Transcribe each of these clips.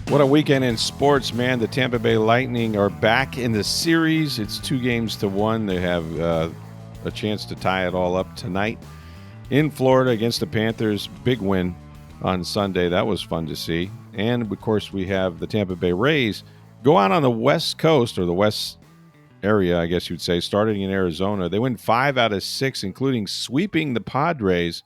What a weekend in sports, man. The Tampa Bay Lightning are back in the series. It's 2-1. They have a chance to tie it all up tonight in Florida against the Panthers. Big win on Sunday. That was fun to see. And, of course, we have the Tampa Bay Rays go out on the West Coast, or the West area, I guess you'd say, starting in Arizona. They win 5 out of 6, including sweeping the Padres.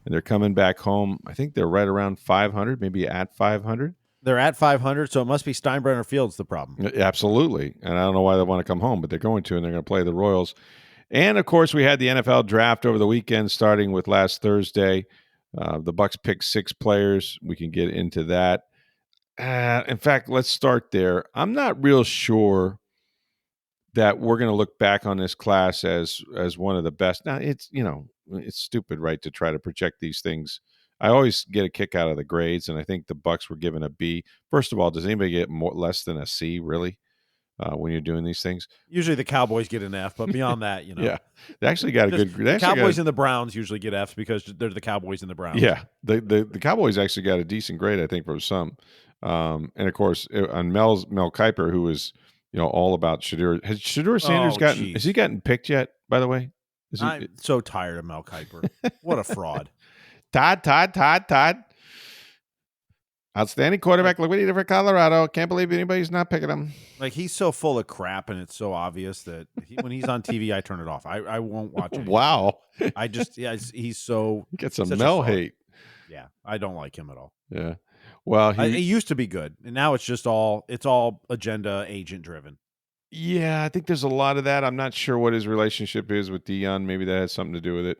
And they're coming back home. I think they're right around 500, maybe at 500. They're at 500, so it must be Steinbrenner Field's the problem. Absolutely. And I don't know why they want to come home, but they're going to, and they're going to play the Royals. And, of course, we had the NFL draft over the weekend, starting with last Thursday. The Bucs picked 6 players. We can get into that. In fact, let's start there. I'm not real sure that we're going to look back on this class as one of the best. Now, it's stupid, right, to try to project these things. I always get a kick out of the grades, and I think the Bucs were given a B. First of all, does anybody get less than a C, really, when you're doing these things? Usually the Cowboys get an F, but beyond that, yeah, they actually got a good grade. The Cowboys and the Browns usually get Fs because they're the Cowboys and the Browns. Yeah, the Cowboys actually got a decent grade, I think, from some. And, of course, on Mel Kiper, who is all about Shedeur. Has Shedeur Sanders has he gotten picked yet, by the way? I'm so tired of Mel Kiper. What a fraud. Todd. Outstanding quarterback. Look what he did for Colorado. Can't believe anybody's not picking him. Like, he's so full of crap, and it's so obvious that when he's on TV, I turn it off. I won't watch it. Wow. He's so... He gets some Mel hate. Yeah, I don't like him at all. Yeah. Well, he used to be good, and now it's all agenda agent driven. Yeah, I think there's a lot of that. I'm not sure what his relationship is with Dion. Maybe that has something to do with it.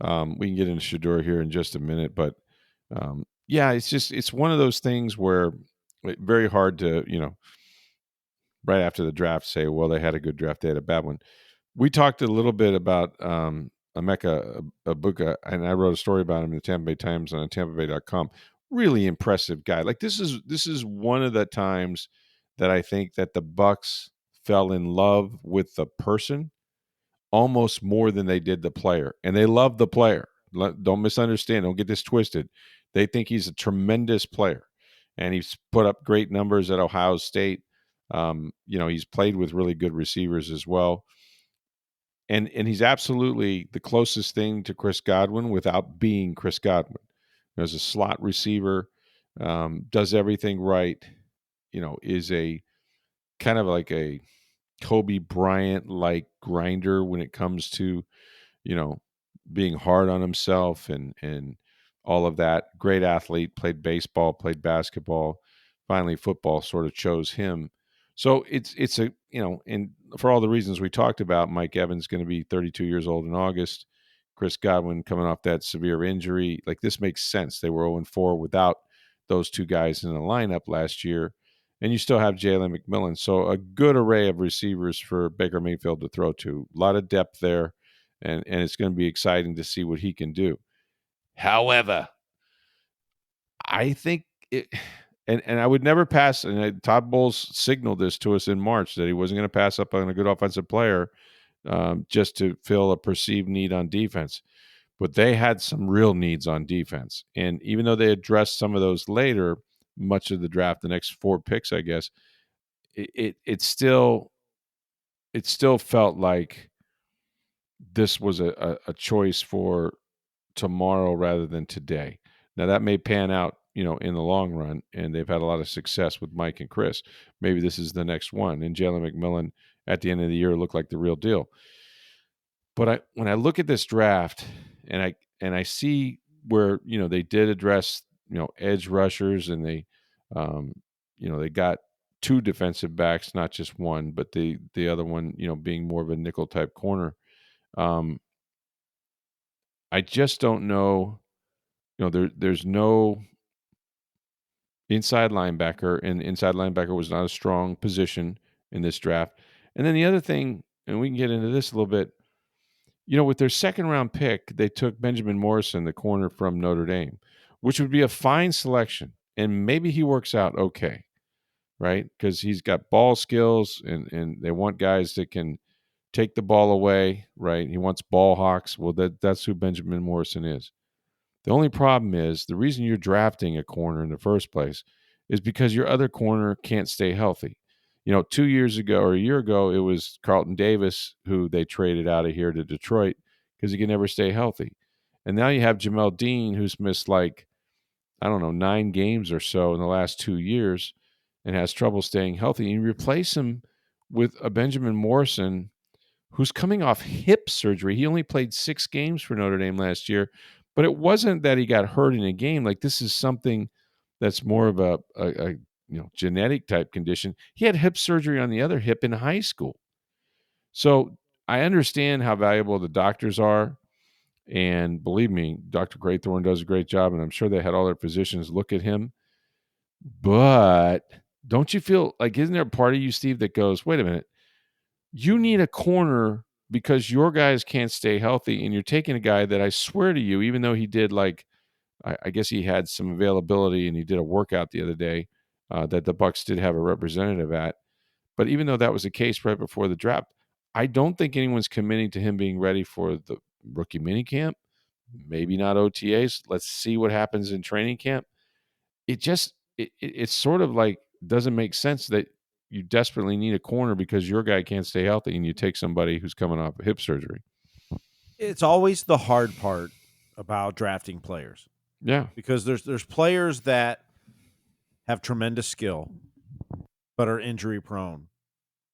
We can get into Shedeur here in just a minute, but yeah, it's one of those things where it's very hard to, right after the draft say, well, they had a good draft, they had a bad one. We talked a little bit about Emeka Egbuka, and I wrote a story about him in the Tampa Bay Times on TampaBay.com. Really impressive guy. Like, this is one of the times that I think that the Bucs fell in love with the person almost more than they did the player. And they love the player. Don't misunderstand. Don't get this twisted. They think he's a tremendous player. And he's put up great numbers at Ohio State. He's played with really good receivers as well. And he's absolutely the closest thing to Chris Godwin without being Chris Godwin. As a slot receiver, does everything right, is a kind of like a Kobe Bryant-like grinder when it comes to, being hard on himself and all of that. Great athlete, played baseball, played basketball. Finally, football sort of chose him. So it's a, and for all the reasons we talked about, Mike Evans going to be 32 years old in August. Chris Godwin coming off that severe injury. Like, this makes sense. They were 0-4 without those two guys in the lineup last year. And you still have Jalen McMillan. So a good array of receivers for Baker Mayfield to throw to. A lot of depth there. And it's going to be exciting to see what he can do. However, I think and I would never pass, and Todd Bowles signaled this to us in March, that he wasn't going to pass up on a good offensive player just to fill a perceived need on defense. But they had some real needs on defense. And even though they addressed some of those later, much of the draft, the next 4 picks, I guess, it still felt like this was a choice for tomorrow rather than today. Now, that may pan out, in the long run, and they've had a lot of success with Mike and Chris. Maybe this is the next one. And Jalen McMillan at the end of the year looked like the real deal. But when I look at this draft and I see where, they did address, edge rushers, and they, they got 2 defensive backs, not just one, but the other one, being more of a nickel type corner. I just don't know, there's no inside linebacker, and inside linebacker was not a strong position in this draft. And then the other thing, and we can get into this a little bit, with their second round pick, they took Benjamin Morrison, the corner from Notre Dame, which would be a fine selection. And maybe he works out okay, right? Because he's got ball skills, and they want guys that can take the ball away, right? He wants ball hawks. Well, that's who Benjamin Morrison is. The only problem is, the reason you're drafting a corner in the first place is because your other corner can't stay healthy. 2 years ago or a year ago, it was Carlton Davis who they traded out of here to Detroit because he can never stay healthy. And now you have Jamel Dean, who's missed like, I don't know, 9 games or so in the last 2 years and has trouble staying healthy. And you replace him with a Benjamin Morrison who's coming off hip surgery. He only played 6 games for Notre Dame last year, but it wasn't that he got hurt in a game. Like, this is something that's more of a genetic type condition. He had hip surgery on the other hip in high school. So I understand how valuable the doctors are. And believe me, Dr. Graythorne does a great job, and I'm sure they had all their physicians look at him. But don't you feel like, isn't there a part of you, Steve, that goes, wait a minute, you need a corner because your guys can't stay healthy, and you're taking a guy that I swear to you, even though he did like, I guess he had some availability and he did a workout the other day that the Bucs did have a representative at. But even though that was the case right before the draft, I don't think anyone's committing to him being ready for the rookie minicamp. Maybe not OTAs. Let's see what happens in training camp. It's sort of like doesn't make sense that you desperately need a corner because your guy can't stay healthy and you take somebody who's coming off a hip surgery. It's always the hard part about drafting players. Yeah. Because there's players that have tremendous skill but are injury prone.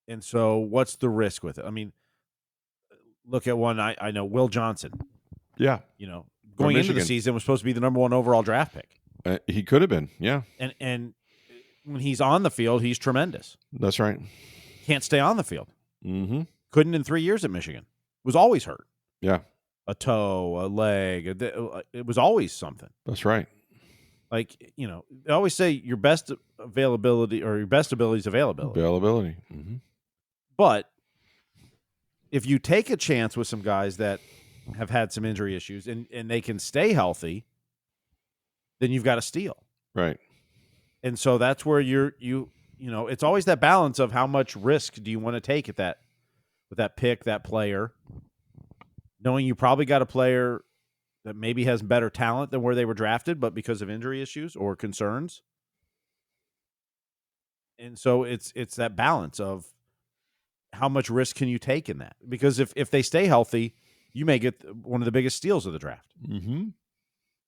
And so what's the risk with it? I mean, look at one I know, Will Johnson. Yeah. Going into the season was supposed to be the number 1 overall draft pick. He could have been, yeah. And when he's on the field, he's tremendous. That's right. Can't stay on the field. Mm-hmm. Couldn't in 3 years at Michigan. Was always hurt. Yeah. A toe, a leg. It was always something. That's right. Like, they always say your best availability or your best ability is availability. Mm-hmm. But if you take a chance with some guys that have had some injury issues and they can stay healthy, then you've got a steal. Right. And so that's where it's always that balance of how much risk do you want to take with that pick, that player, knowing you probably got a player that maybe has better talent than where they were drafted, but because of injury issues or concerns. And so it's that balance of how much risk can you take in that? Because if they stay healthy, you may get one of the biggest steals of the draft. Mm-hmm.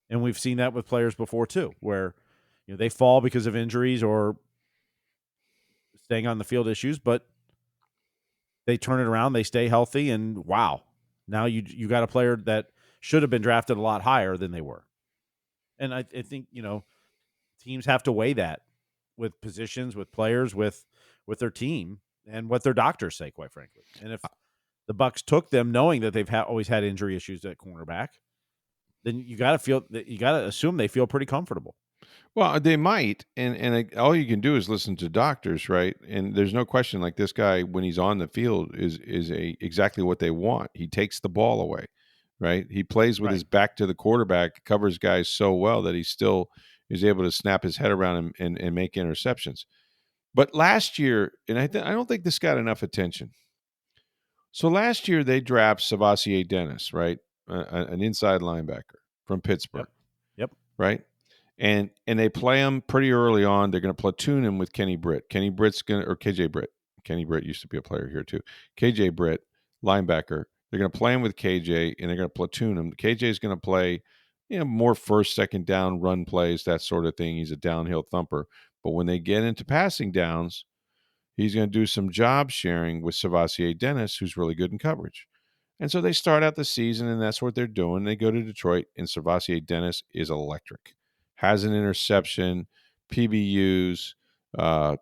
And we've seen that with players before too, where they fall because of injuries or staying on the field issues, but they turn it around, they stay healthy, and wow, now you got a player that should have been drafted a lot higher than they were. And I think teams have to weigh that with positions, with players, with their team, and what their doctors say, quite frankly. And if the Bucs took them knowing that they've always had injury issues at cornerback, then you got to assume they feel pretty comfortable. Well, they might, and all you can do is listen to doctors, right? And there's no question, like, this guy when he's on the field is exactly what they want. He takes the ball away, right? He plays with his back to the quarterback, covers guys so well that he still is able to snap his head around and make interceptions. But last year, and I don't think this got enough attention. So last year they draft Savassier Dennis, right? An inside linebacker from Pittsburgh. Yep. Right? And they play him pretty early on. They're going to platoon him with Kenny Britt. Kenny Britt's going to, or KJ Britt. Kenny Britt used to be a player here too. KJ Britt, linebacker. They're going to play him with KJ, and they're going to platoon him. KJ is going to play, more first, second down run plays, that sort of thing. He's a downhill thumper. But when they get into passing downs, he's going to do some job sharing with Savassier Dennis, who's really good in coverage. And so they start out the season, and that's what they're doing. They go to Detroit, and Savassier Dennis is electric. Has an interception, PBUs,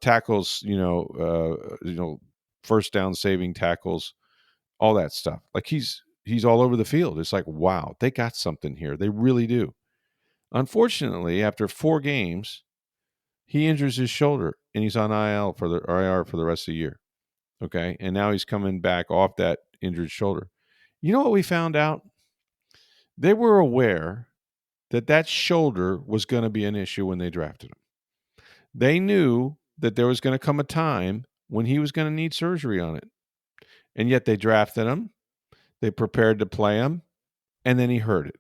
tackles, first down saving tackles, all that stuff. Like he's all over the field. It's like, wow, they got something here. They really do. Unfortunately, after 4 games, he injures his shoulder and he's on IR for the rest of the year. Okay, and now he's coming back off that injured shoulder. You know what we found out? They were aware that shoulder was going to be an issue when they drafted him. They knew that there was going to come a time when he was going to need surgery on it. And yet they drafted him, they prepared to play him, and then he hurt it.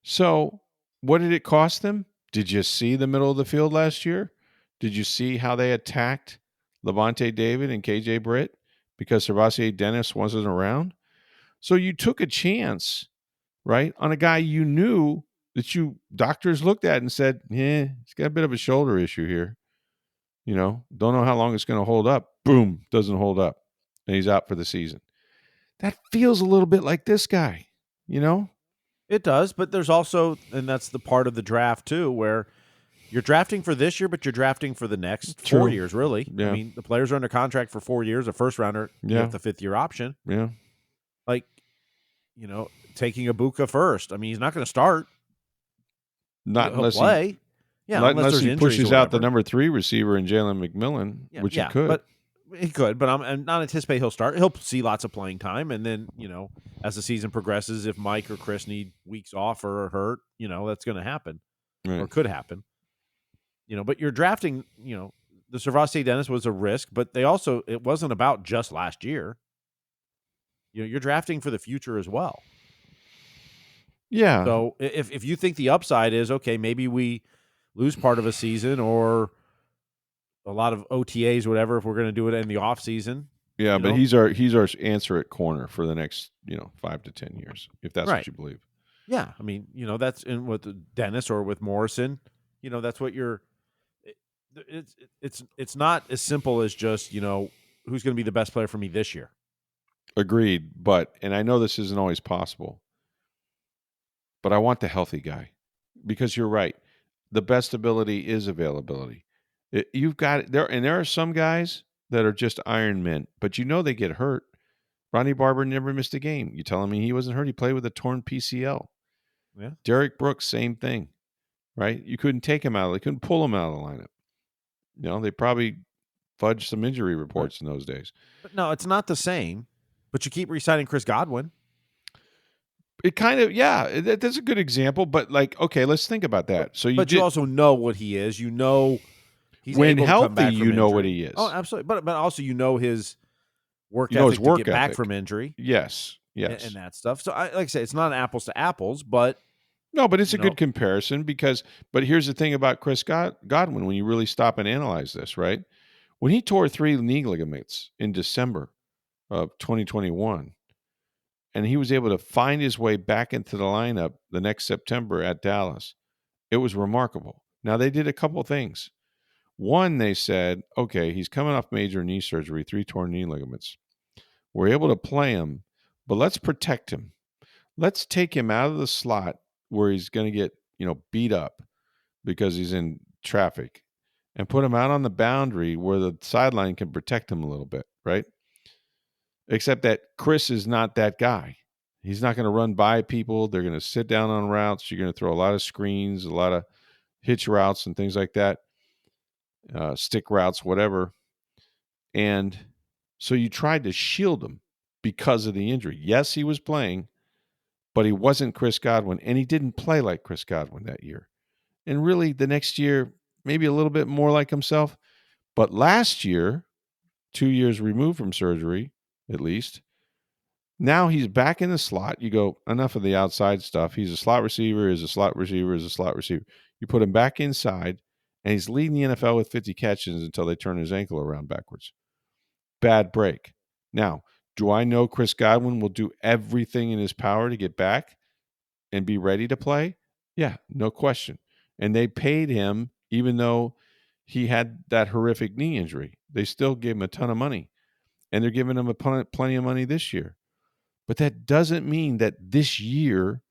So what did it cost them? Did you see the middle of the field last year? Did you see how they attacked Levante David and KJ Britt because Servatier Dennis wasn't around? So you took a chance, right, on a guy you knew that you doctors looked at and said, yeah, he's got a bit of a shoulder issue here. Don't know how long it's going to hold up. Boom, doesn't hold up. And he's out for the season. That feels a little bit like this guy, you know? It does, but there's also, and that's the part of the draft too, where you're drafting for this year, but you're drafting for the next 4 True. years, really. Yeah. I mean, the players are under contract for 4 years. A first rounder, you Yeah. have the 5th-year option. Yeah. Like, taking Ibuka first. I mean, he's not going to start. Not He'll unless play. unless there's he injuries pushes or out the whatever. number 3 receiver in Jalen McMillan, which he could. But he could, but I'm not anticipate he'll start. He'll see lots of playing time, and then as the season progresses, if Mike or Chris need weeks off or are hurt, that's going to happen Right. or could happen. But you're drafting. The Servatier Dennis was a risk, but it wasn't about just last year. You're drafting for the future as well. Yeah. So if you think the upside is okay, maybe we lose part of a season or a lot of OTAs, whatever, if we're going to do it in the off season. Yeah, but he's our answer at corner for the next 5 to 10 years, if that's Right. what you believe. Yeah, I mean, that's in with Dennis or with Morrison. That's what you're. It's not as simple as just who's going to be the best player for me this year. Agreed, and I know this isn't always possible, but I want the healthy guy because you're right. The best ability is availability. You've got it there, and there are some guys that are just Iron Men, but they get hurt. Ronnie Barber never missed a game. You telling me he wasn't hurt? He played with a torn PCL. Yeah. Derek Brooks, same thing, right? You couldn't take him out. They couldn't pull him out of the lineup. They probably fudged some injury reports in those days. But no, it's not the same. But you keep re-signing Chris Godwin. It kind of, yeah, that's a good example. But okay, let's think about that. So you also know what he is. He's when able healthy, to come back from know injury. what he is. Oh, absolutely. But also his work ethic his work to get back from injury. Yes. And that stuff. So like I say, it's not apples to apples, but no, but it's a good comparison but here's the thing about Chris Godwin when you really stop and analyze this, right? When he tore 3 knee ligaments in December of 2021, and he was able to find his way back into the lineup the next September at Dallas, it was remarkable. Now, they did a couple things. One, they said, okay, he's coming off major knee surgery, 3 torn knee ligaments. We're able to play him, but let's protect him. Let's take him out of the slot where he's going to get, beat up because he's in traffic and put him out on the boundary where the sideline can protect him a little bit, right? Except that Chris is not that guy. He's not going to run by people. They're going to sit down on routes. You're going to throw a lot of screens, a lot of hitch routes and things like that, stick routes, whatever. And so you tried to shield him because of the injury. Yes, he was playing, but he wasn't Chris Godwin, and he didn't play like Chris Godwin that year. And really, the next year, maybe a little bit more like himself. But last year, 2 years removed from surgery, at least, now he's back in the slot. You go, enough of the outside stuff. He's a slot receiver, is a slot receiver, is a slot receiver. You put him back inside, and he's leading the NFL with 50 catches until they turn his ankle around backwards. Bad break. Now, do I know Chris Godwin will do everything in his power to get back and be ready to play? Yeah, no question. And they paid him even though he had that horrific knee injury. They still gave him a ton of money. And they're giving him plenty of money this year. But that doesn't mean that this year,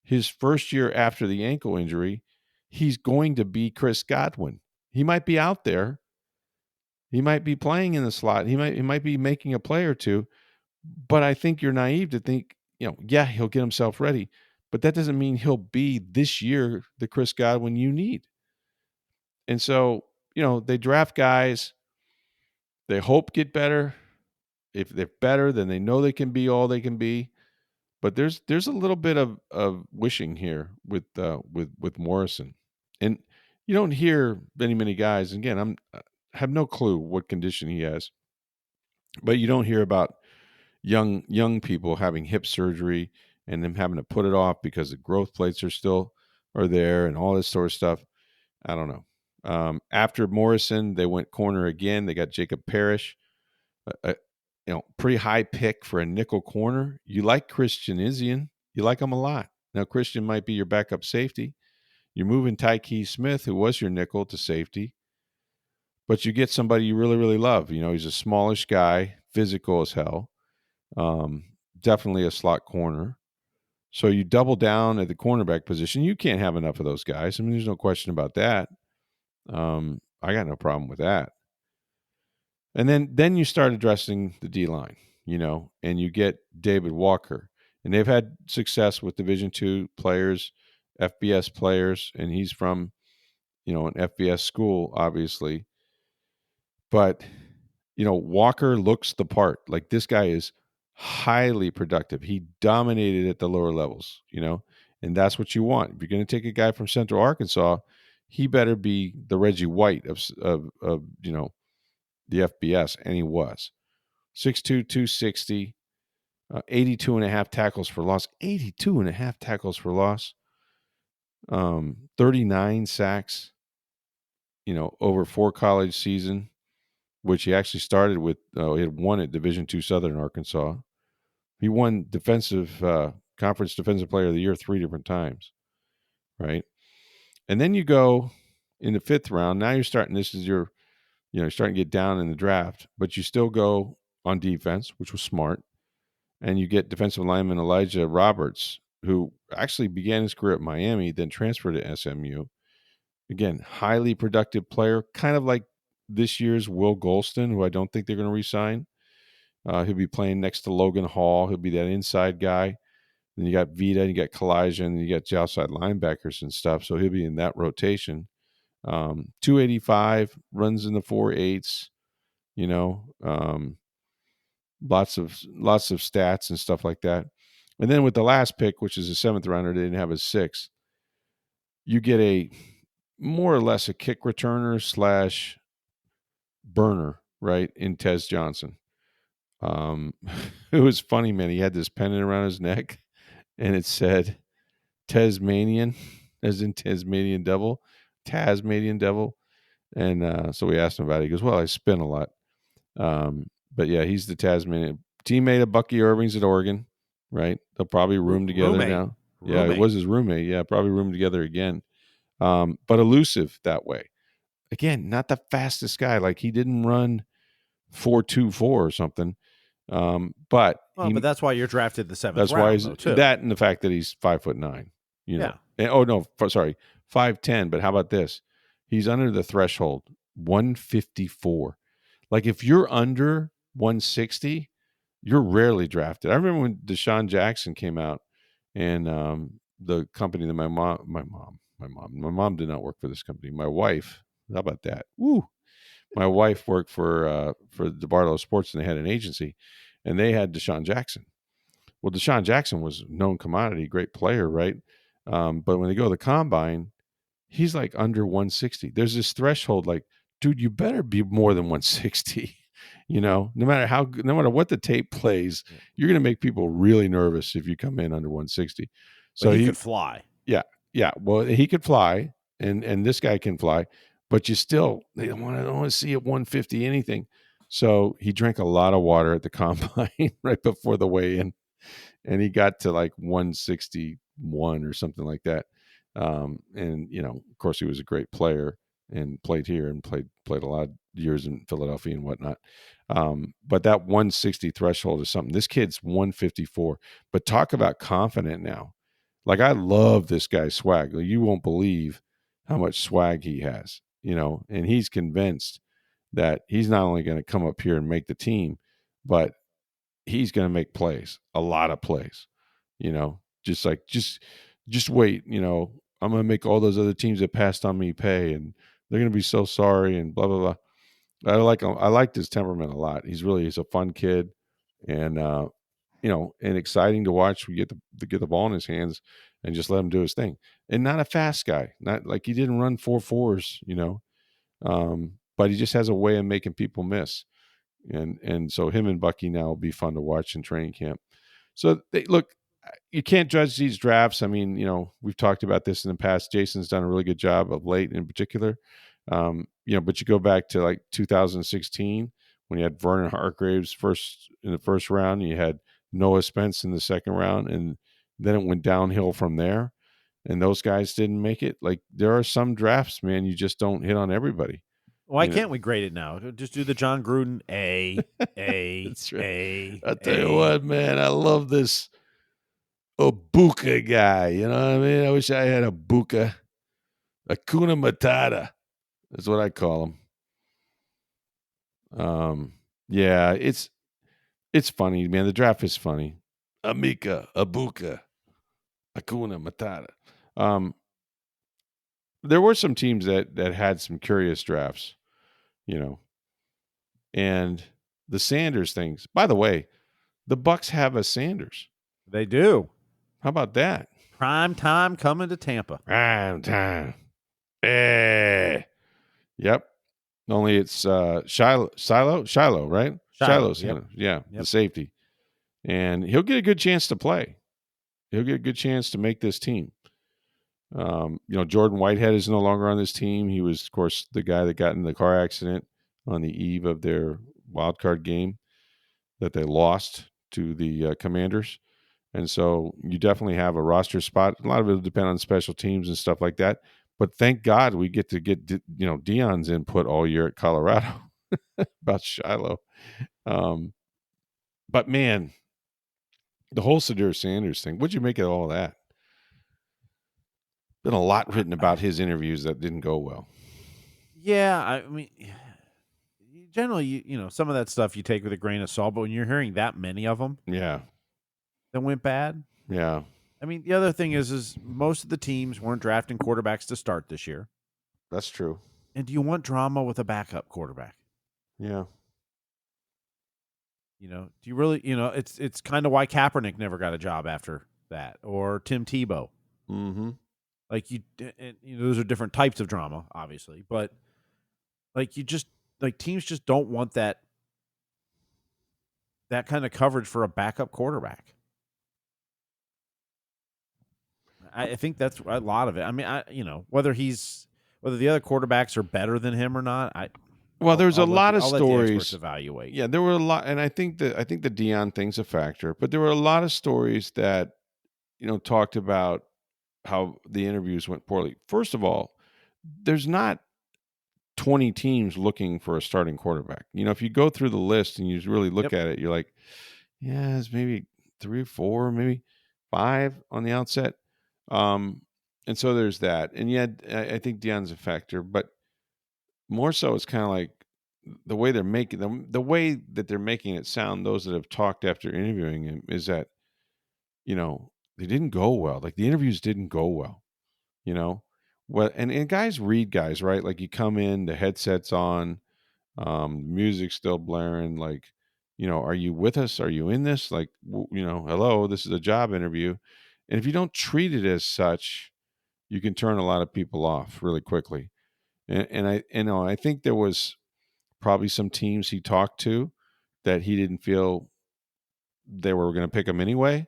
his first year after the ankle injury, he's going to be Chris Godwin. He might be out there. He might be playing in the slot. He might be making a play or two. But I think you're naive to think, yeah, he'll get himself ready. But that doesn't mean he'll be this year the Chris Godwin you need. And so, they draft guys. They hope get better. If they're better, then they know they can be all they can be. But there's a little bit of wishing here with Morrison, and you don't hear many guys. Again, I have no clue what condition he has, but you don't hear about young people having hip surgery and them having to put it off because the growth plates are there and all this sort of stuff. I don't know. After Morrison, they went corner again. They got Jacob Parrish, a pretty high pick for a nickel corner. You like Christian Isian. You like him a lot. Now, Christian might be your backup safety. You're moving Tyke Smith, who was your nickel, to safety, but you get somebody you really, really love. He's a smallish guy, physical as hell, um, definitely a slot corner. So you double down at the cornerback position. You can't have enough of those guys. I mean, there's no question about that. I got no problem with that. And then you start addressing the D line, and you get David Walker, and they've had success with Division II players, FBS players, and he's from an FBS school, obviously. But Walker looks the part. Like, this guy is highly productive. He dominated at the lower levels, and that's what you want. If you're going to take a guy from Central Arkansas, he better be the Reggie White of the FBS, and he was 6'2", 260, 82 and a half tackles for loss, 82 and a half tackles for loss, 39 sacks, over 4 college season, which he actually started with. He had won at Division II Southern Arkansas. He won conference defensive player of the year 3 different times, right? And then you go in the 5th round. Now you're starting. This is your, you're starting to get down in the draft, but you still go on defense, which was smart. And you get defensive lineman Elijah Roberts, who actually began his career at Miami, then transferred to SMU. Again, highly productive player, kind of like this year's Will Golston, who I don't think they're going to re-sign. He'll be playing next to Logan Hall. He'll be that inside guy. Then you got Vita, and you got Kalijah, and you got the outside linebackers and stuff. So he'll be in that rotation. 285, runs in the 4.8s. Lots of stats and stuff like that. And then with the last pick, which is a 7th rounder, they didn't have a 6th. You get a more or less a kick returner / burner, right, in Tez Johnson. It was funny, man. He had this pennant around his neck, and it said Tasmanian, as in Tasmanian Devil, Tasmanian Devil. And so we asked him about it. He goes, "Well, I spin a lot." But yeah, he's the Tasmanian teammate of Bucky Irving's at Oregon, right? They'll probably room together Roommate. now. Yeah, it was his roommate. Yeah, probably room together again. But elusive that way. Again, not the fastest guy. Like, he didn't run 4.24 or something. But that's why you're drafted the 7th that's round, why though, too. that, and the fact that he's 5'9", Yeah. And, oh no, sorry, 5'10". But how about this? He's under the threshold, 154. Like, if you're under 160, you're rarely drafted. I remember when Deshaun Jackson came out, and the company that my mom did not work for this company. My wife, how about that? Woo! My wife worked for DeBartolo Sports, and they had an agency, and they had Deshaun Jackson. Well, Deshaun Jackson was a known commodity, great player, right? But when they go to the combine, he's like under 160. There's this threshold, like, dude, you better be more than 160. No matter what the tape plays, you're going to make people really nervous if you come in under 160. So he could fly. Yeah. Well, he could fly, and this guy can fly, but they don't want to see at 150 anything. So he drank a lot of water at the combine right before the weigh-in, and he got to like 161 or something like that. And of course, he was a great player and played here and played a lot of years in Philadelphia and whatnot. But that 160 threshold is something. This kid's 154, but talk about confident now. Like, I love this guy's swag. You won't believe how much swag he has, and he's convinced that he's not only going to come up here and make the team, but he's going to make plays, a lot of plays, just like, just wait, I'm going to make all those other teams that passed on me pay, and they're going to be so sorry, and blah, blah, blah. I like him. I liked his temperament a lot. He's a fun kid, and and exciting to watch. We get the ball in his hands and just let him do his thing. And not a fast guy, not like he didn't run 4.4s, but he just has a way of making people miss. And so him and Bucky now will be fun to watch in training camp. So you can't judge these drafts. I mean, we've talked about this in the past. Jason's done a really good job of late in particular. But you go back to like 2016 when you had Vernon Hargraves first in the first round, and you had Noah Spence in the second round, and then it went downhill from there. And those guys didn't make it. Like there are some drafts, man, you just don't hit on everybody. Why You know, can't we grade it now? Just do the John Gruden A, that's right. A, I'll tell you A. what, man, I love this Obuka guy. You know what I mean? I wish I had a Buka. Akuna Matata. That's what I call him. Yeah, it's funny, man. The draft is funny. Amika, Abuka, Akuna Matata. Um, there were some teams that had some curious drafts, you know, and the Sanders things. By the way, the Bucs have a Sanders. They do. How about that? Prime time coming to Tampa. Prime time. Yep. Only it's Shiloh, right? Shiloh. Shiloh's Yep. yeah, the Yep. safety. And he'll get a good chance to play. He'll get a good chance to make this team. Jordan Whitehead is no longer on this team. He was, of course, the guy that got in the car accident on the eve of their wild card game that they lost to the Commanders. And so you definitely have a roster spot. A lot of it will depend on special teams and stuff like that. But thank God we get to get Dion's input all year at Colorado about Shiloh. But man, the whole Shedeur Sanders thing. What'd you make of all that? Been a lot written about his interviews that didn't go well. Yeah, I mean, generally, some of that stuff you take with a grain of salt, but when you're hearing that many of them Yeah, that went bad, yeah, I mean, the other thing is most of the teams weren't drafting quarterbacks to start this year. that's true. And do you want drama with a backup quarterback? Yeah, Do you really? It's kind of why Kaepernick never got a job after that, or Tim Tebow. mm-hmm. Like those are different types of drama, obviously, but like teams just don't want that kind of coverage for a backup quarterback. I think that's a lot of it. I mean, whether the other quarterbacks are better than him or not, There's a lot of I'll let the experts stories. evaluate. Yeah, there were a lot, and I think the Dion thing's a factor, but there were a lot of stories that talked about how the interviews went poorly. First of all, there's not 20 teams looking for a starting quarterback. If you go through the list and you really look Yep. at it, you're like, yeah, it's maybe 3 or 4, maybe 5 on the outset. And so there's that. And yet I think Dion's a factor, but more so it's kind of like the way they're making them, the way that they're making it sound, those that have talked after interviewing him, is that, they didn't go well. Like the interviews didn't go well, you know? Well, and guys read guys, right? Like you come in, the headset's on, music's still blaring, like, are you with us? Are you in this? Like, hello, this is a job interview. And if you don't treat it as such, you can turn a lot of people off really quickly. And I think there was probably some teams he talked to that he didn't feel they were going to pick him anyway.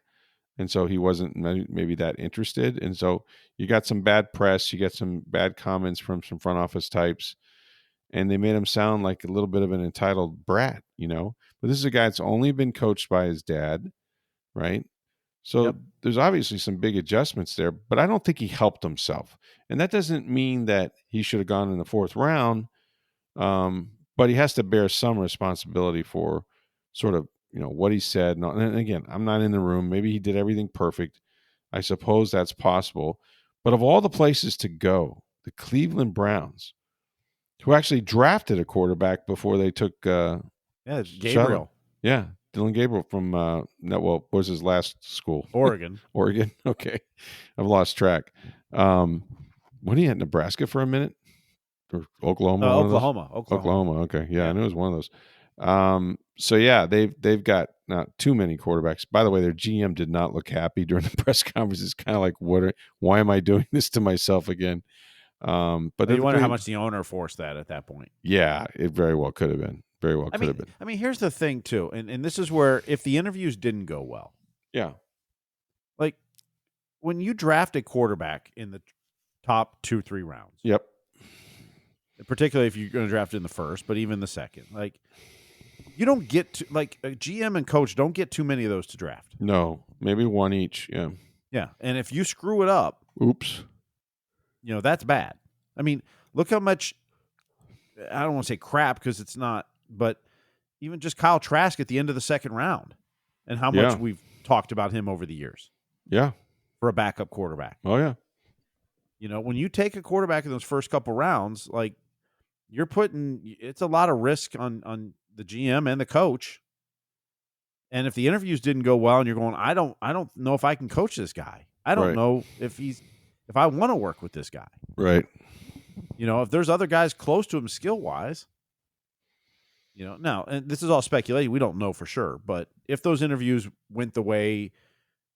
And so he wasn't maybe that interested. And so you got some bad press, you got some bad comments from some front office types, and they made him sound like a little bit of an entitled brat, But this is a guy that's only been coached by his dad, right? So Yep. there's obviously some big adjustments there, but I don't think he helped himself. And that doesn't mean that he should have gone in the fourth round. But he has to bear some responsibility for sort of, what he said. And again, I'm not in the room. Maybe he did everything perfect. I suppose that's possible. But of all the places to go, the Cleveland Browns, who actually drafted a quarterback before they took Gabriel. Yeah, Dylan Gabriel from what was his last school? Oregon. Oregon. Okay, I've lost track. What, he at Nebraska for a minute, or Oklahoma? Oklahoma. Oklahoma. Okay, yeah, Yeah. I knew it was one of those. So yeah, they've got not too many quarterbacks. By the way, their GM did not look happy during the press conference. It's kind of like, why am I doing this to myself again? But you wonder how much the owner forced that at that point. Yeah, it very well could have been. Very well could have been. I mean, here's the thing too, and this is where if the interviews didn't go well, yeah, Like, when you draft a quarterback in the top 2-3 rounds, Yep. particularly if you're going to draft in the first, but even the second, like, you don't get to, like, a GM and coach don't get too many of those to draft. No, maybe one each. Yeah. Yeah, and if you screw it up, Oops. that's bad. I mean, look how much, I don't want to say crap because it's not, but even just Kyle Trask at the end of the second round and how much Yeah. we've talked about him over the years Yeah. for a backup quarterback. Oh, yeah. When you take a quarterback in those first couple rounds, like, it's a lot of risk on the GM and the coach. And if the interviews didn't go well and you're going, I don't know if I can coach this guy. I don't Right. know if I want to work with this guy. Right. If there's other guys close to him skill wise, now, and this is all speculation. We don't know for sure, but if those interviews went the way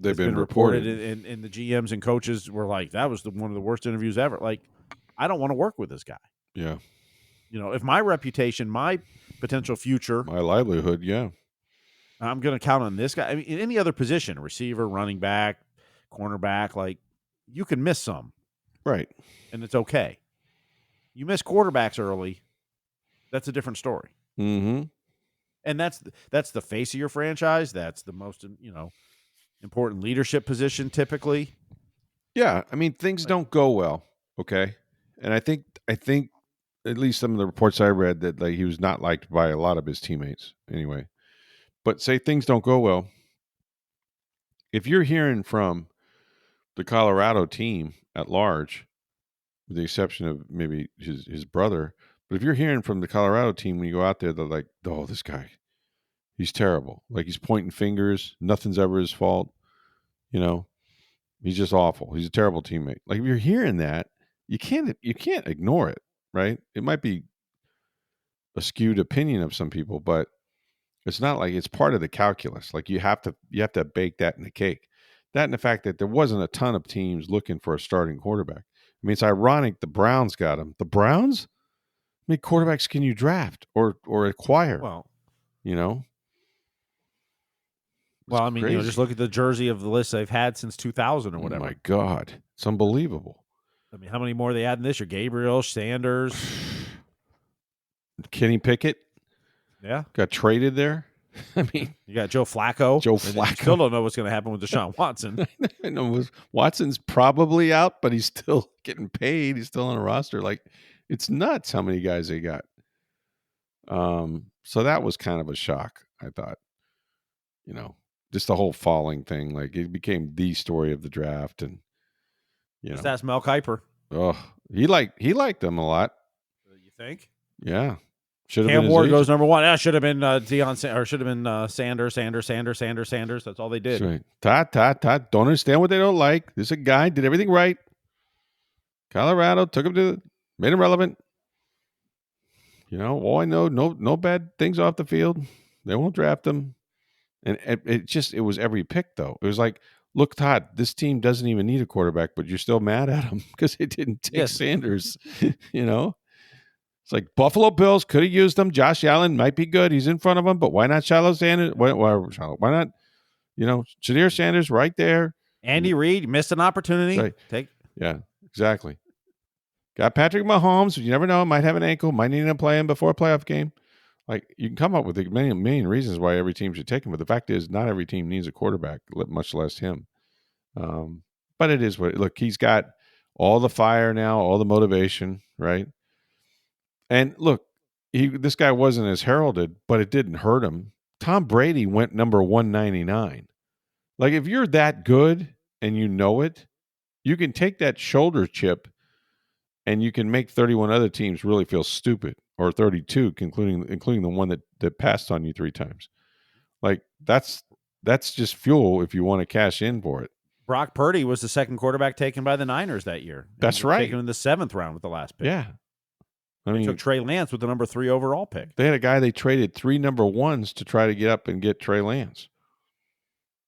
They've it's been reported reported. and the GMs and coaches were like, that was one of the worst interviews ever. Like, I don't want to work with this guy. Yeah. If my reputation, my potential future, My livelihood. Yeah. I'm going to count on this guy. I mean, in any other position, receiver, running back, cornerback, like, you can miss some. Right. And it's okay. You miss quarterbacks early, that's a different story. Mm-hmm. And that's the face of your franchise. That's the most, important leadership position typically. Yeah. I mean, things don't go well. Okay. And I think at least some of the reports I read that like he was not liked by a lot of his teammates anyway. But say things don't go well. If you're hearing from the Colorado team at large, with the exception of maybe his brother, but if you're hearing from the Colorado team when you go out there, they're like, oh, this guy, he's terrible. Like he's pointing fingers. Nothing's ever his fault. He's just awful. He's a terrible teammate. Like if you're hearing that, you can't ignore it, right? It might be a skewed opinion of some people, but it's not like it's part of the calculus. Like you have to bake that in the cake. That and the fact that there wasn't a ton of teams looking for a starting quarterback. I mean, it's ironic the Browns got him. The Browns? How many quarterbacks can you draft or acquire? Well, You know? It's I mean, crazy. just look at the jersey of the list they've had since 2000 or whatever. Oh my God. It's unbelievable. I mean, how many more are they adding this year? Gabriel, Sanders. Kenny Pickett Yeah. got traded there. I mean, You got Joe Flacco. Joe And you Flacco. still don't know what's going to happen with Deshaun Watson. I know Watson's probably out, but he's still getting paid. He's still on a roster. Like, it's nuts how many guys they got. So that was kind of a shock, I thought. Just the whole falling thing. Like, it became the story of the draft, and Just ask Mel Kiper. oh, he liked them a lot. You think? Yeah, should have Cam been. Ward goes number one. That should have been should have been Sanders. That's all they did. Right. Todd. Don't understand what they don't like. This is a guy did everything right. Colorado took him made him relevant. All I know, no bad things off the field. They won't draft him. And it was every pick though. It was like, look, Todd, this team doesn't even need a quarterback, but you're still mad at him because it didn't take Sanders. It's like Buffalo Bills could have used him. Josh Allen might be good. He's in front of him, but why not Shedeur Sanders? Why not? Shedeur Sanders right there. Andy Reid missed an opportunity. Right. Yeah, exactly. Got Patrick Mahomes. You never know. Might have an ankle. Might need to play him before a playoff game. Like, you can come up with a million reasons why every team should take him, but the fact is, not every team needs a quarterback, much less him. But it is look. He's got all the fire now, all the motivation, right? And look, this guy wasn't as heralded, but it didn't hurt him. Tom Brady went number 199. Like, if you're that good and you know it, you can take that shoulder chip and you can make 31 other teams really feel stupid, or 32, including the one that passed on you 3 times. Like, that's just fuel if you want to cash in for it. Brock Purdy was the second quarterback taken by the Niners that year. That's right. Taken in the 7th round with the last pick. Yeah. I mean, they took Trey Lance with the number 3 overall pick. They had a guy they traded 3 number 1s to try to get up and get Trey Lance.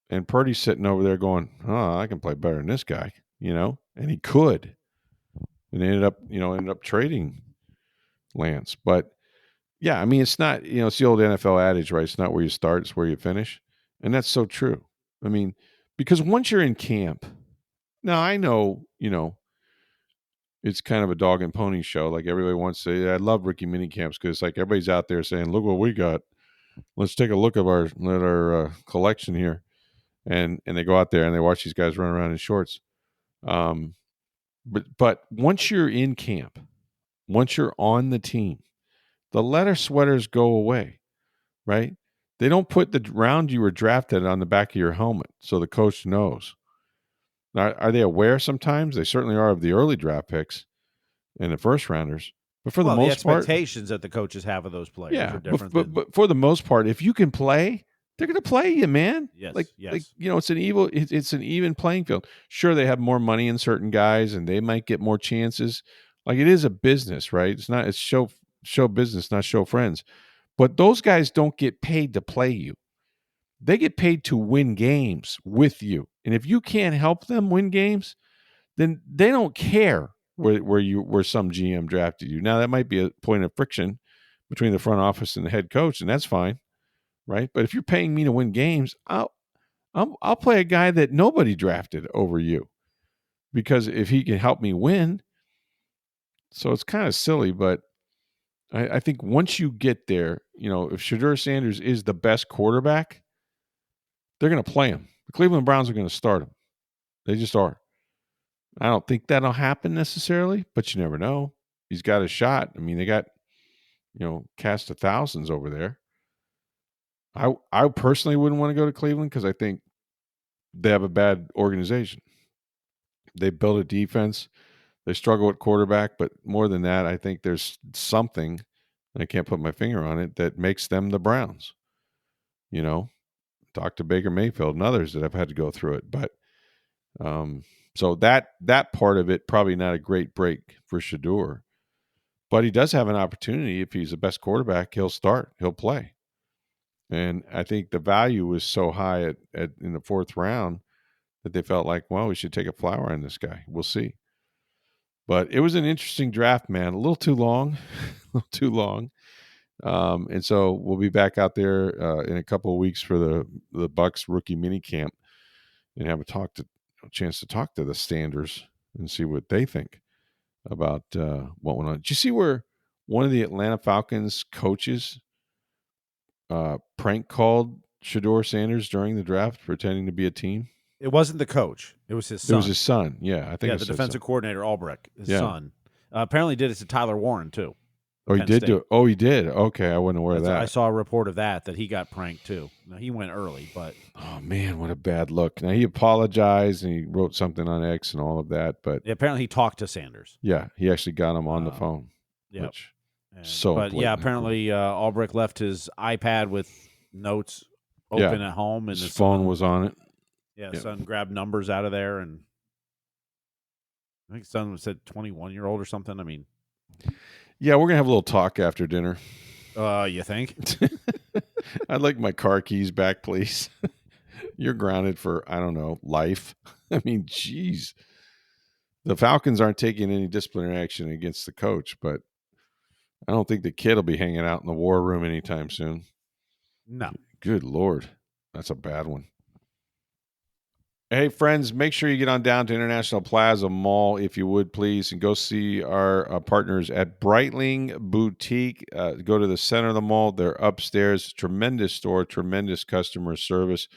And Purdy's sitting over there going, oh, I can play better than this guy, and he could. And they ended up trading Lance. But yeah, I mean, it's not, it's the old NFL adage, right? It's not where you start, it's where you finish. And that's so true. I mean, Because once you're in camp, now I know, it's kind of a dog and pony show. Like everybody wants to. I love rookie mini camps because it's like everybody's out there saying, "Look what we got. Let's take a look at our collection here." And they go out there and they watch these guys run around in shorts. Um, but once you're in camp, once you're on the team, the letter sweaters go away, right? They don't put the round you were drafted on the back of your helmet so the coach knows. Now, are they aware sometimes? They certainly are of the early draft picks and the first rounders. But for the Well, the most part, expectations that the coaches have of those players yeah. are But, different but, than but for the most part, if you can play, they're going to play you, man. yes, Like, yes. it's an even playing field. Sure, they have more money in certain guys, and they might get more chances. Like it is a business, right? It's show business, not show friends. But those guys don't get paid to play you. They get paid to win games with you. And if you can't help them win games, then they don't care where some GM drafted you. Now that might be a point of friction between the front office and the head coach, and that's fine, right? But if you're paying me to win games, I'll play a guy that nobody drafted over you because if he can help me win. So it's kind of silly, but I think once you get there, if Shedeur Sanders is the best quarterback, they're going to play him. The Cleveland Browns are going to start him. They just are. I don't think that'll happen necessarily, but you never know. He's got a shot. I mean, they got, cast of thousands over there. I personally wouldn't want to go to Cleveland because I think they have a bad organization. They build a defense. They struggle at quarterback, but more than that, I think there's something, I can't put my finger on it, that makes them the Browns. Talk to Baker Mayfield and others that have had to go through it. But so that part of it, probably not a great break for Shedeur. But he does have an opportunity. If he's the best quarterback, he'll start. He'll play. And I think the value was so high in the fourth round that they felt like, well, we should take a flower on this guy. We'll see. But it was an interesting draft, man. A little too long, a little too long. And so we'll be back out there in a couple of weeks for the Bucs rookie mini camp and have a chance to talk to the Standers and see what they think about what went on. Did you see where one of the Atlanta Falcons coaches prank called Shedeur Sanders during the draft, pretending to be a team? It wasn't the coach; it was his It son. was his son. Yeah, I think. Yeah, I the said defensive so. coordinator Albrecht, his Yeah. son. Apparently, did it to Tyler Warren too. Oh, he Penn did State. do it. Oh, he did. Okay, I wasn't aware of that. I saw a report of that he got pranked too. Now he went early, but oh man, what a bad look. Now he apologized and he wrote something on X and all of that, but apparently he talked to Sanders. yeah, he actually got him on the phone. Yeah, But yeah, apparently Albrecht left his iPad with notes open at home, and his phone was on it. Yeah, son grabbed numbers out of there, and I think son said 21-year-old or something. I mean, yeah, we're gonna have a little talk after dinner. You think? I'd like my car keys back, please. You're grounded for, I don't know, life. I mean, geez. The Falcons aren't taking any disciplinary action against the coach, but I don't think the kid will be hanging out in the war room anytime soon. No. Good Lord. That's a bad one. Hey, friends, make sure you get on down to International Plaza Mall, if you would, please, and go see our partners at Brightling Boutique. Go to the center of the mall. They're upstairs. Tremendous store, tremendous customer service,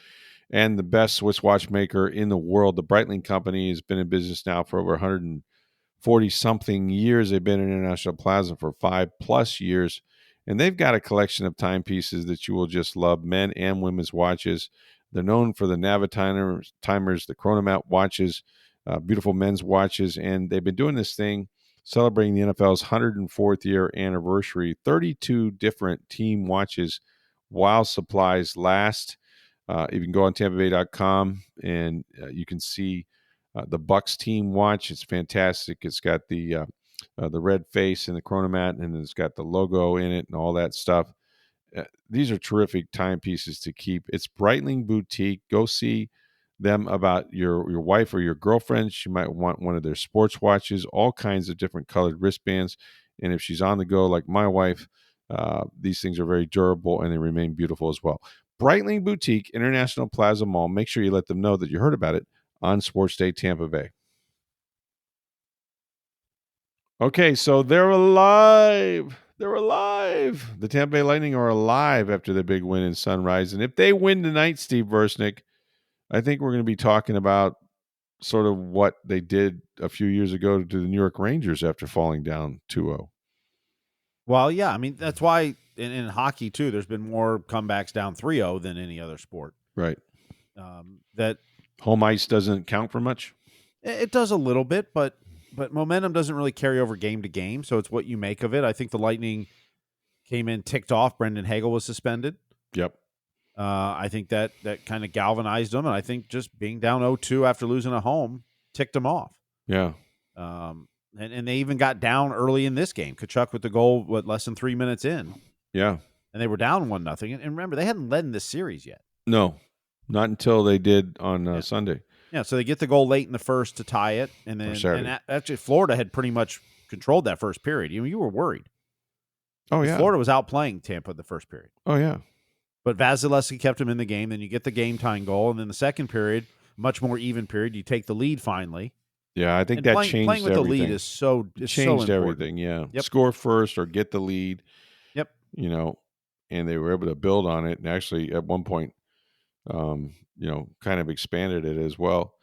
and the best Swiss watchmaker in the world. The Brightling Company has been in business now for over 140-something years. They've been in International Plaza for 5+ years, and they've got a collection of timepieces that you will just love, men and women's watches. They're known for the Navitimers, the Chronomat watches, beautiful men's watches, and they've been doing this thing celebrating the NFL's 104th year anniversary. 32 different team watches while supplies last. You can go on TampaBay.com and you can see the Bucs team watch. It's fantastic. It's got the red face and the Chronomat, and it's got the logo in it and all that stuff. These are terrific timepieces to keep. It's Brightling Boutique. Go see them about your wife or your girlfriend. She might want one of their sports watches, all kinds of different colored wristbands. And if she's on the go like my wife, these things are very durable and they remain beautiful as well. Brightling Boutique, International Plaza Mall. Make sure you let them know that you heard about it on Sports Day Tampa Bay. Okay, so they're alive. They're alive. The Tampa Bay Lightning are alive after their big win in Sunrise. And if they win tonight, Steve Versnick, I think we're going to be talking about sort of what they did a few years ago to the New York Rangers after falling down 2-0. Well, yeah, I mean, that's why in hockey, too, there's been more comebacks down 3-0 than any other sport. Right. That home ice doesn't count for much? It does a little bit, but momentum doesn't really carry over game to game, so it's what you make of it. I think the Lightning came in ticked off. Brandon Hagel was suspended. Yep. I think that kind of galvanized them, and I think just being down 0-2 after losing at home ticked them off. Yeah. And they even got down early in this game. Tkachuk with the goal, less than 3 minutes in. Yeah. And they were down 1-0. And remember, they hadn't led in this series yet. No, not until they did on Sunday. Yeah, so they get the goal late in the first to tie it, and then actually Florida had pretty much controlled that first period. You were worried. Oh yeah, Florida was outplaying Tampa the first period. Oh yeah, but Vasilevsky kept him in the game. Then you get the game tying goal, and then the second period, much more even period. You take the lead finally. Yeah, I think that changed playing with everything. the lead is so changed so everything. Yeah, yep. Score first or get the lead. Yep. And they were able to build on it, and actually at one point, kind of expanded it as well.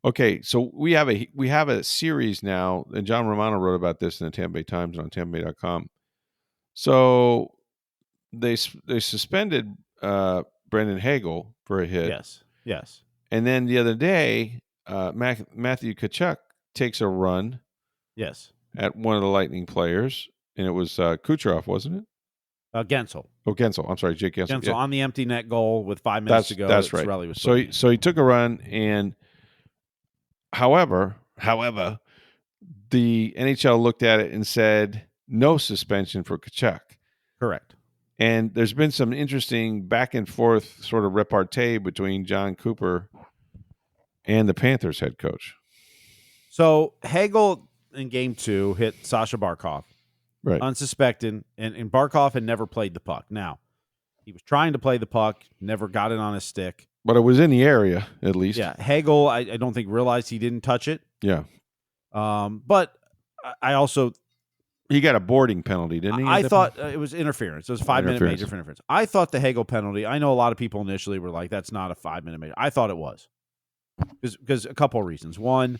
Okay, so we have a series now, and John Romano wrote about this in the Tampa Bay Times and on TampaBay.com. So they suspended Brandon Hagel for a hit. Yes. And then the other day, Matthew Tkachuk takes a run. Yes. At one of the Lightning players, and it was Kucherov, wasn't it? Gensel. Oh, Gensel. I'm sorry, Jake Gensel. Gensel on the empty net goal with 5 minutes to go. That's right. Was so he took a run, and however, the NHL looked at it and said no suspension for Tkachuk. Correct. And there's been some interesting back and forth sort of repartee between John Cooper and the Panthers head coach. So Hagel in game 2 hit Sasha Barkov. Right. Unsuspected, and Barkov had never played the puck. Now, he was trying to play the puck, never got it on his stick. But it was in the area, at least. Yeah, Hagel, I don't think realized he didn't touch it. Yeah. But I also... He got a boarding penalty, didn't he? I thought it was interference. It was a 5-minute major for interference. I thought the Hagel penalty, I know a lot of people initially were like, that's not a 5-minute major. I thought it was. Because a couple of reasons. One,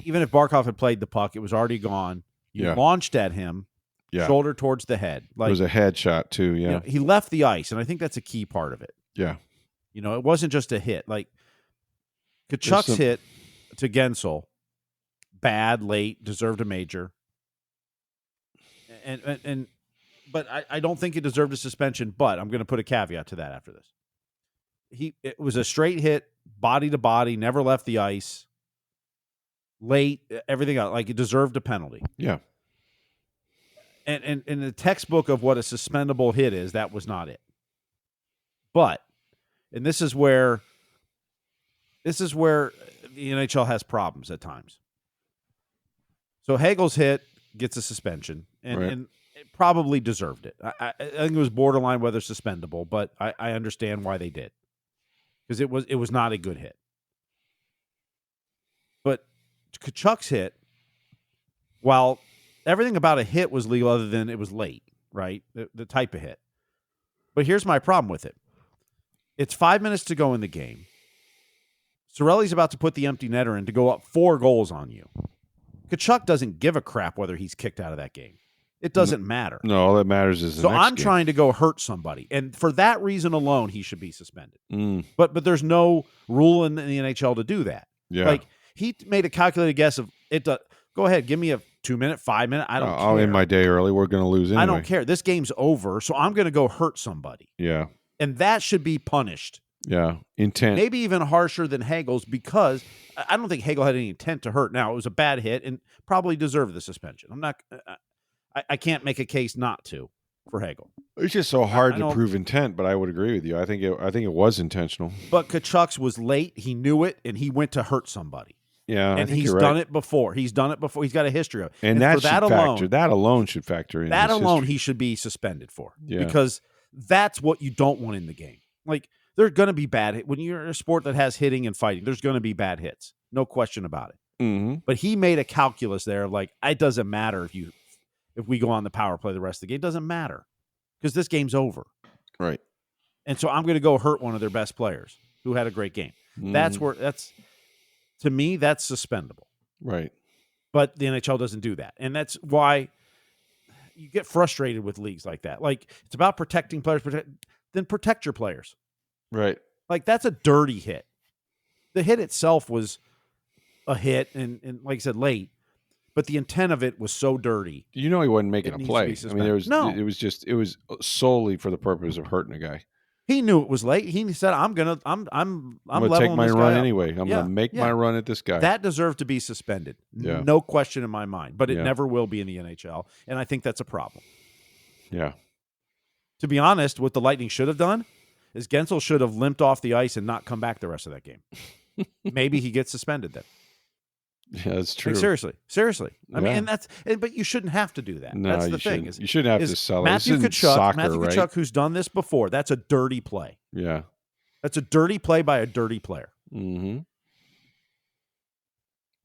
even if Barkov had played the puck, it was already gone. You launched at him, shoulder towards the head. It was a headshot too, yeah. He left the ice, and I think that's a key part of it. Yeah. It wasn't just a hit. Like, Tkachuk's hit to Gensel, bad, late, deserved a major. But I don't think it deserved a suspension, but I'm going to put a caveat to that after this. It was a straight hit, body to body, never left the ice. Late, everything else, like it deserved a penalty. Yeah. And in the textbook of what a suspendable hit is, that was not it. But, and this is where the NHL has problems at times. So Hagel's hit gets a suspension, and it probably deserved it. I think it was borderline whether suspendable, but I understand why they did, because it was not a good hit. But Tkachuk's hit, while everything about a hit was legal other than it was late, right? The type of hit. But here's my problem with it. It's 5 minutes to go in the game. Cirelli's about to put the empty netter in to go up 4 goals on you. Tkachuk doesn't give a crap whether he's kicked out of that game. It doesn't matter. No, all that matters is the next I'm game. trying to go hurt somebody. And for that reason alone, he should be suspended. But there's no rule in the NHL to do that. Yeah. Like, he made a calculated guess of it. Go ahead, give me a 2-minute, 5-minute. I don't care. I'll end my day early. We're going to lose anyway. I don't care. This game's over, so I'm going to go hurt somebody. Yeah. And that should be punished. Yeah. Intent. Maybe even harsher than Hagel's, because I don't think Hagel had any intent to hurt. Now, it was a bad hit and probably deserved the suspension. I can't make a case not to for Hagel. It's just so hard to prove intent, but I would agree with you. I think it was intentional. But Tkachuk's was late. He knew it, and he went to hurt somebody. Yeah, and he's done it before. He's done it before. He's got a history of it. And that alone should factor in. That alone he should be suspended for. Yeah. Because that's what you don't want in the game. Like, there's going to be bad when you're in a sport that has hitting and fighting. There's going to be bad hits, no question about it. Mm-hmm. But he made a calculus there of like, it doesn't matter if we go on the power play the rest of the game. It doesn't matter because this game's over. Right. And so I'm going to go hurt one of their best players who had a great game. Mm-hmm. To me, that's suspendable. Right. But the NHL doesn't do that. And that's why you get frustrated with leagues like that. Like, it's about protecting players. Then protect your players. Right. Like, that's a dirty hit. The hit itself was a hit and like I said, late. But the intent of it was so dirty. He wasn't making a play. I mean, it was solely for the purpose of hurting a guy. He knew it was late. He said, I'm gonna take my run anyway. I'm gonna make my run at this guy. That deserved to be suspended. Yeah. No question in my mind. But it never will be in the NHL. And I think that's a problem. Yeah. To be honest, what the Lightning should have done is Gensel should have limped off the ice and not come back the rest of that game. Maybe he gets suspended then. Yeah, that's true. Like, seriously. I mean, but you shouldn't have to do that. No, that's the thing. You shouldn't have to sell it. Matthew Tkachuk, Tkachuk, who's done this before, that's a dirty play. Yeah. That's a dirty play by a dirty player. Mm-hmm.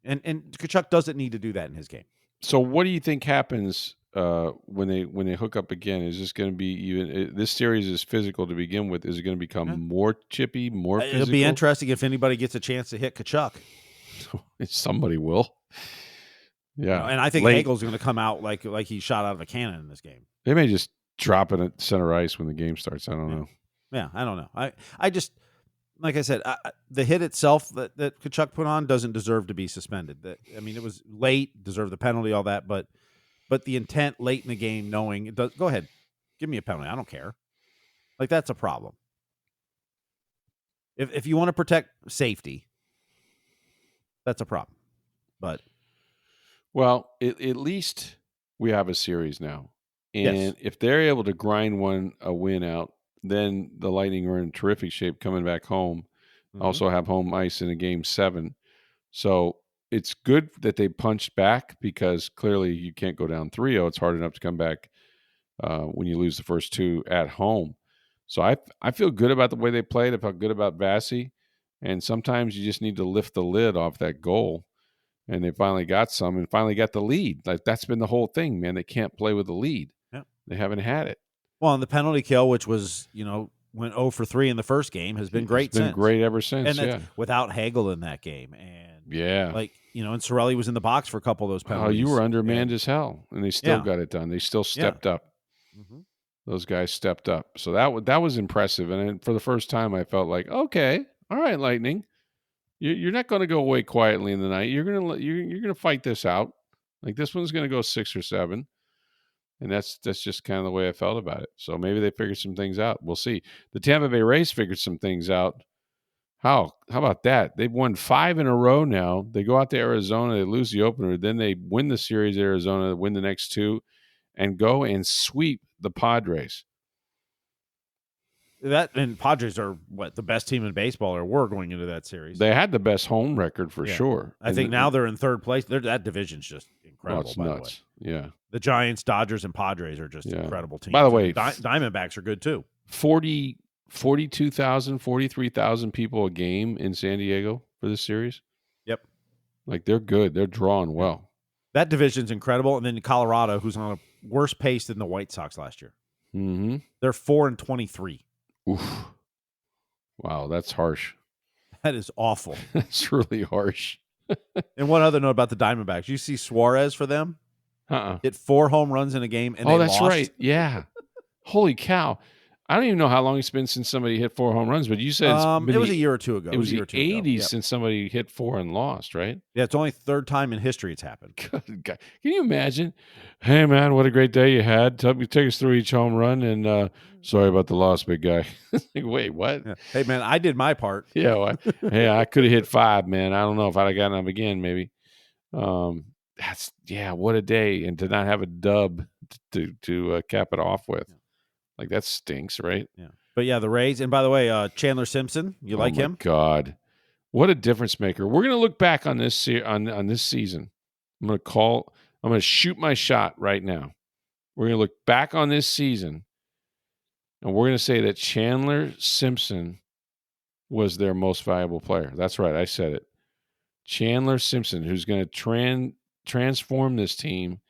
And Tkachuk doesn't need to do that in his game. So what do you think happens when they hook up again? Is this going to be even? This series is physical to begin with. Is it going to become more chippy, more physical? It'll be interesting if anybody gets a chance to hit Tkachuk. Somebody will. Yeah. And I think Hagel's going to come out like he shot out of a cannon in this game. They may just drop it at center ice when the game starts. I don't know. Yeah, I don't know. I just, like I said, the hit itself that Tkachuk put on doesn't deserve to be suspended. It was late, deserved the penalty, all that, but the intent late in the game, knowing it does. Go ahead, give me a penalty. I don't care. Like, that's a problem. If you want to protect safety, that's a problem. But at least we have a series now, and if they're able to grind a win out, then the Lightning are in terrific shape coming back home. Mm-hmm. Also have home ice in a game 7, so it's good that they punched back because clearly you can't go down 3-0. It's hard enough to come back when you lose the first 2 at home. So I feel good about the way they played. I felt good about Vassy. And sometimes you just need to lift the lid off that goal. And they finally got some and finally got the lead. Like, that's been the whole thing, man. They can't play with the lead. Yep. They haven't had it. Well, and the penalty kill, which was, went 0 for 3 in the first game, has been great since. It's been great ever since, and without Hagel in that game. And, and Cirelli was in the box for a couple of those penalties. Oh, you were undermanned as hell, and they still got it done. They still stepped up. Mm-hmm. Those guys stepped up. So that was impressive. And for the first time, I felt like, okay, all right, Lightning, you're not going to go away quietly in the night. You're gonna fight this out. Like, this one's going to go 6 or 7, and that's just kind of the way I felt about it. So maybe they figured some things out. We'll see. The Tampa Bay Rays figured some things out. How about that? They've won 5 in a row now. They go out to Arizona, they lose the opener, then they win the series. Arizona, win the next 2, and go and sweep the Padres. And Padres are the best team in baseball, or were going into that series. They had the best home record for sure. I think now they're in third place. That division's just incredible. Oh, it's by nuts. The way. Yeah, the Giants, Dodgers, and Padres are just incredible teams. By the way, Diamondbacks are good too. 42,000, 43,000 people a game in San Diego for this series. Yep, like, they're good. They're drawing well. That division's incredible. And then Colorado, who's on a worse pace than the White Sox last year. Mm-hmm. They're 4-23. Oof. Wow, that's harsh. That is awful. That's really harsh. And one other note about the Diamondbacks. You see Suarez for them? Hit 4 home runs in a game, and they that's lost. Right. Yeah. Holy cow. I don't even know how long it's been since somebody hit 4 home runs, but you said it was a year or two ago. It was the 80s since somebody hit 4 and lost, right? Yeah, it's only third time in history it's happened. Good God. Can you imagine? Hey, man, what a great day you had. Take us through each home run, and sorry about the loss, big guy. Like, wait, what? Yeah. Hey, man, I did my part. Yeah, I could have hit 5, man. I don't know if I'd have gotten up again, maybe. What a day, and to not have a dub to cap it off with. Like, that stinks, right? Yeah. But yeah, the Rays. And by the way, Chandler Simpson, you like him? God, what a difference maker! We're gonna look back on this on this season. I'm gonna shoot my shot right now. We're gonna look back on this season, and and we're going to say that Chandler Simpson was their most valuable player. That's right. I said it. Chandler Simpson, who's going to transform this team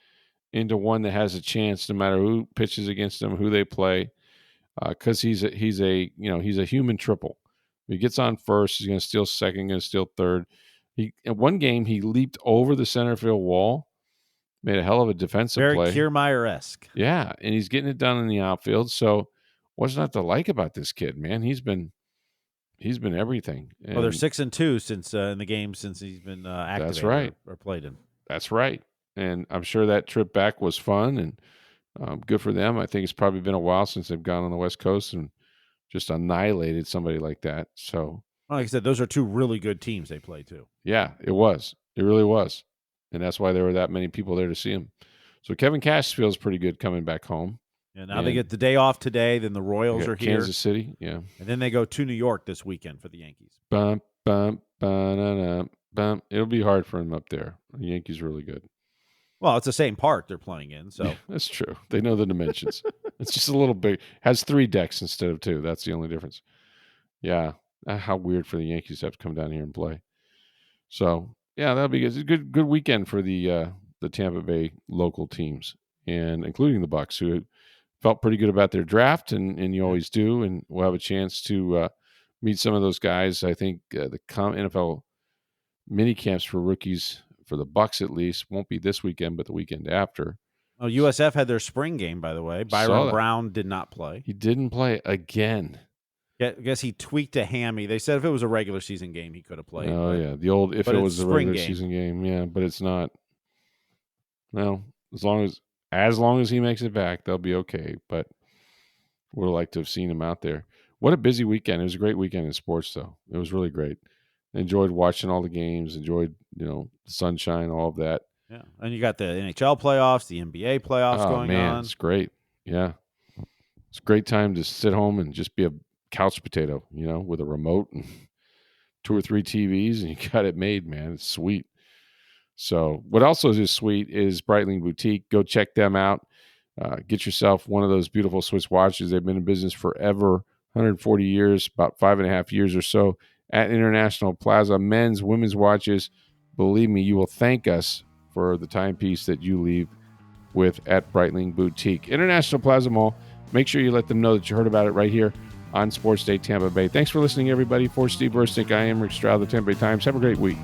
into one that has a chance no matter who pitches against them, who they play, because he's a human triple. He gets on first, he's going to steal second, going to steal third. In one game, he leaped over the center field wall, made a hell of a defensive Very play. Kiermaier-esque. Yeah, and he's getting it done in the outfield. So what's not to like about this kid, man? He's been everything. Well, they're 6-2 since in the game since he's been activated. That's right. Or played in. That's right. And I'm sure that trip back was fun and good for them. I think it's probably been a while since they've gone on the West Coast and just annihilated somebody like that. So, like I said, those are two really good teams they play too. Yeah, it was. It really was. And that's why there were that many people there to see him. So Kevin Cash feels pretty good coming back home. And now they get the day off today. Then the Royals are here. Kansas City, yeah. And then they go to New York this weekend for the Yankees. Bump, bump, ba-na-na, bump. It'll be hard for him up there. The Yankees are really good. Well, it's the same park they're playing in, so. Yeah, that's true. They know the dimensions. It's just a little big. Has 3 decks instead of 2. That's the only difference. Yeah. How weird for the Yankees to have to come down here and play. So, yeah, that'll be good. It's a good weekend for the Tampa Bay local teams, and including the Bucs, who felt pretty good about their draft, and you always do, and we'll have a chance to meet some of those guys. I think the NFL mini camps for rookies, for the Bucs at least, won't be this weekend, but the weekend after. Oh, USF had their spring game, by the way. Byron Brown did not play. He didn't play again. Yeah, I guess he tweaked a hammy. They said if it was a regular season game, he could have played. Oh, yeah. The old, if it was a regular season game. Yeah, but it's not. Well, as long as he makes it back, they'll be okay. But we'd like to have seen him out there. What a busy weekend. It was a great weekend in sports, though. It was really great. Enjoyed watching all the games, enjoyed, the sunshine, all of that. Yeah. And you got the NHL playoffs, the NBA playoffs going on. It's great. Yeah. It's a great time to sit home and just be a couch potato, with a remote and 2 or 3 TVs, and you got it made, man. It's sweet. So what also is sweet is Brightling Boutique. Go check them out. Get yourself one of those beautiful Swiss watches. They've been in business forever, 140 years, about 5.5 years or so at International Plaza. Men's, women's watches. Believe me, you will thank us for the timepiece that you leave with at Brightling Boutique. International Plaza Mall. Make sure you let them know that you heard about it right here on Sports Day Tampa Bay. Thanks for listening, everybody. For Steve Versnick, I am Rick Stroud of the Tampa Bay Times. Have a great week.